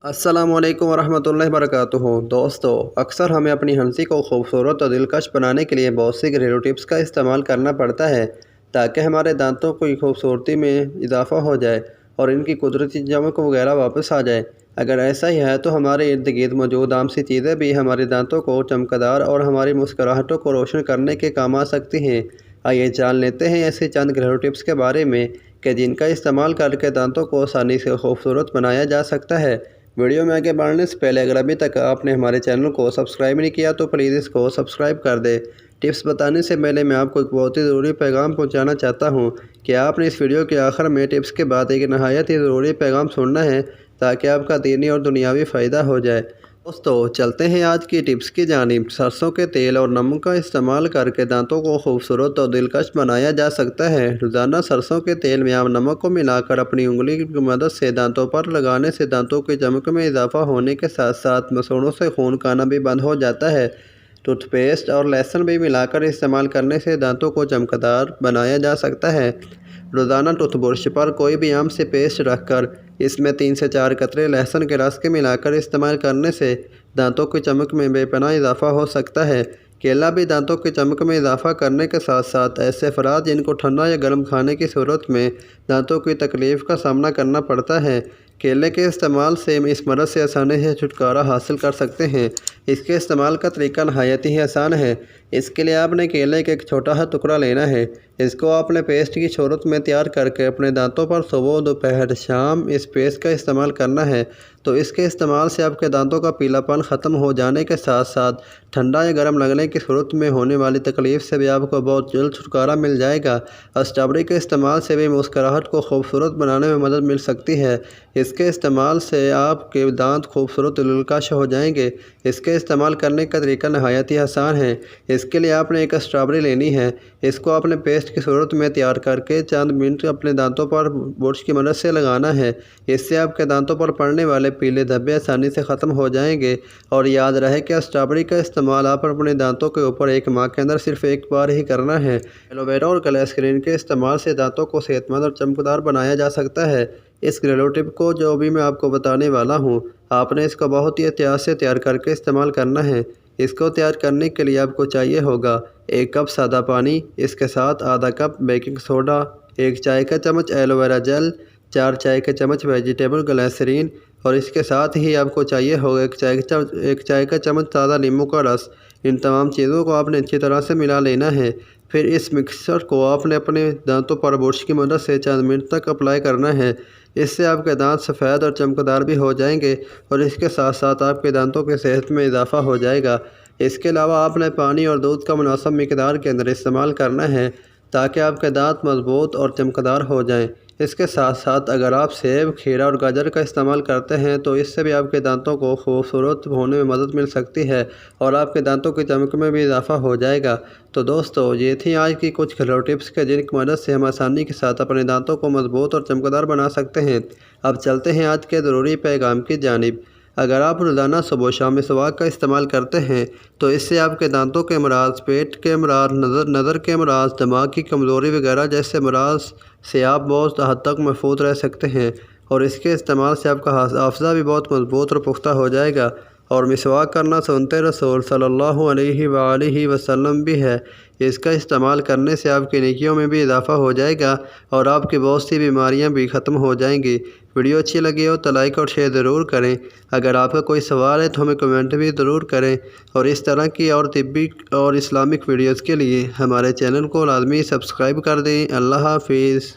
السلام علیکم ورحمتہ اللہ وبرکاتہ۔ دوستو، اکثر ہمیں اپنی ہنسی کو خوبصورت اور دلکش بنانے کے لیے بہت سی گھریلو ٹپس کا استعمال کرنا پڑتا ہے تاکہ ہمارے دانتوں کی خوبصورتی میں اضافہ ہو جائے اور ان کی قدرتی چمک وغیرہ واپس آ جائے۔ اگر ایسا ہی ہے تو ہمارے ارد گرد موجود عام سی چیزیں بھی ہمارے دانتوں کو چمکدار اور ہماری مسکراہٹوں کو روشن کرنے کے کام آ سکتی ہیں۔ آئیے جان لیتے ہیں ایسے چند گھریلو ٹپس کے بارے میں کہ جن کا استعمال کر کے دانتوں کو آسانی سے خوبصورت بنایا جا سکتا ہے۔ ویڈیو میں آگے بڑھنے سے پہلے اگر ابھی تک آپ نے ہمارے چینل کو سبسکرائب نہیں کیا تو پلیز اس کو سبسکرائب کر دیں۔ ٹپس بتانے سے پہلے میں آپ کو ایک بہت ہی ضروری پیغام پہنچانا چاہتا ہوں کہ آپ نے اس ویڈیو کے آخر میں ٹپس کے بعد ایک نہایت ہی ضروری پیغام سننا ہے تاکہ آپ کا دینی اور دنیاوی فائدہ ہو جائے۔ دوستو، چلتے ہیں آج کی ٹپس کی جانب۔ سرسوں کے تیل اور نمک کا استعمال کر کے دانتوں کو خوبصورت اور دلکش بنایا جا سکتا ہے۔ روزانہ سرسوں کے تیل میں آپ نمک کو ملا کر اپنی انگلی کی مدد سے دانتوں پر لگانے سے دانتوں کی چمک میں اضافہ ہونے کے ساتھ ساتھ مسوڑھوں سے خون کا آنا بھی بند ہو جاتا ہے۔ ٹوتھ پیسٹ اور لہسن بھی ملا کر استعمال کرنے سے دانتوں کو چمکدار بنایا جا سکتا ہے۔ روزانہ ٹوتھ برش پر کوئی بھی عام سے پیسٹ رکھ کر اس میں 3 سے 4 قطرے لہسن کے رس کے ملا کر استعمال کرنے سے دانتوں کی چمک میں بے پناہ اضافہ ہو سکتا ہے۔ کیلا بھی دانتوں کی چمک میں اضافہ کرنے کے ساتھ ساتھ ایسے افراد جن کو ٹھنڈا یا گرم کھانے کی صورت میں دانتوں کی تکلیف کا سامنا کرنا پڑتا ہے، کیلے کے استعمال سے اس مرض سے آسانی سے چھٹکارا حاصل کر سکتے ہیں۔ اس کے استعمال کا طریقہ نہایت ہی آسان ہے۔ اس کے لیے آپ نے کیلے کا ایک چھوٹا سا ٹکڑا لینا ہے۔ اس کو آپ نے پیسٹ کی صورت میں تیار کر کے اپنے دانتوں پر صبح، دوپہر، شام اس پیسٹ کا استعمال کرنا ہے تو اس کے استعمال سے آپ کے دانتوں کا پیلا پن ختم ہو جانے کے ساتھ ساتھ ٹھنڈا یا گرم لگنے کی صورت میں ہونے والی تکلیف سے بھی آپ کو بہت جلد چھٹکارا مل جائے گا۔ اسٹرابیری کے استعمال سے بھی مسکراہٹ کو خوبصورت بنانے میں مدد مل سکتی ہے۔ اس کے استعمال سے آپ کے دانت خوبصورت اور دلکش ہو جائیں گے۔ اس کے استعمال کرنے کا طریقہ نہایت ہی آسان ہے۔ اس کے لیے آپ نے ایک اسٹرابیری لینی ہے۔ اس کو آپ نے پیسٹ کی صورت میں تیار کر کے چند منٹ اپنے دانتوں پر برش کی مدد سے لگانا ہے۔ اس سے آپ کے دانتوں پر پڑنے والے پیلے دھبے آسانی سے ختم ہو جائیں گے۔ اور یاد رہے کہ اسٹرابیری کا استعمال آپ اپنے دانتوں کے اوپر 1 ماہ کے اندر صرف ایک بار ہی کرنا ہے۔ ایلو ویرا اور گلیسرین کے استعمال سے دانتوں کو صحت مند اور چمکدار بنایا جا سکتا ہے۔ اس گھریلو ٹپ کو جو بھی میں آپ کو بتانے والا ہوں، آپ نے اس کو بہت ہی احتیاط سے تیار کر کے استعمال کرنا ہے۔ اس کو تیار کرنے کے لیے آپ کو چاہیے ہوگا 1 کپ سادہ پانی، اس کے ساتھ آدھا کپ بیکنگ سوڈا، 1 چائے کا چمچ ایلو ویرا جیل، 4 چائے کے چمچ ویجیٹیبل گلیسرین اور اس کے ساتھ ہی آپ کو چاہیے ہوگا 1 چائے کا چمچ تازہ لیموں کا رس۔ ان تمام چیزوں کو آپ نے اچھی طرح سے ملا لینا ہے۔ پھر اس مکسچر کو آپ نے اپنے دانتوں پر برش کی مدد سے چند منٹ تک اپلائی کرنا ہے۔ اس سے آپ کے دانت سفید اور چمکدار بھی ہو جائیں گے اور اس کے ساتھ ساتھ آپ کے دانتوں کی صحت میں اضافہ ہو جائے گا۔ اس کے علاوہ آپ نے پانی اور دودھ کا مناسب مقدار کے اندر استعمال کرنا ہے تاکہ آپ کے دانت مضبوط اور چمکدار ہو جائیں۔ اس کے ساتھ ساتھ اگر آپ سیب، کھیرا اور گاجر کا استعمال کرتے ہیں تو اس سے بھی آپ کے دانتوں کو خوبصورت ہونے میں مدد مل سکتی ہے اور آپ کے دانتوں کی چمک میں بھی اضافہ ہو جائے گا۔ تو دوستو، یہ تھی آج کی کچھ گھریلو ٹپس کے جن کی مدد سے ہم آسانی کے ساتھ اپنے دانتوں کو مضبوط اور چمکدار بنا سکتے ہیں۔ اب چلتے ہیں آج کے ضروری پیغام کی جانب۔ اگر آپ روزانہ صبح و شام مسواک کا استعمال کرتے ہیں تو اس سے آپ کے دانتوں کے امراض، پیٹ کے امراض، نظر کے امراض، دماغ کی کمزوری وغیرہ جیسے امراض سے آپ بہت حد تک محفوظ رہ سکتے ہیں اور اس کے استعمال سے آپ کا حافظہ بھی بہت مضبوط اور پختہ ہو جائے گا۔ اور مسواک کرنا سنت رسول صلی اللہ علیہ وآلہ وسلم بھی ہے۔ اس کا استعمال کرنے سے آپ کی نیکیوں میں بھی اضافہ ہو جائے گا اور آپ کی بہت سی بیماریاں بھی ختم ہو جائیں گی۔ ویڈیو اچھی لگی ہو تو لائک اور شیئر ضرور کریں۔ اگر آپ کا کوئی سوال ہے تو ہمیں کمنٹ بھی ضرور کریں اور اس طرح کی اور طبی اور اسلامک ویڈیوز کے لیے ہمارے چینل کو لازمی سبسکرائب کر دیں۔ اللہ حافظ۔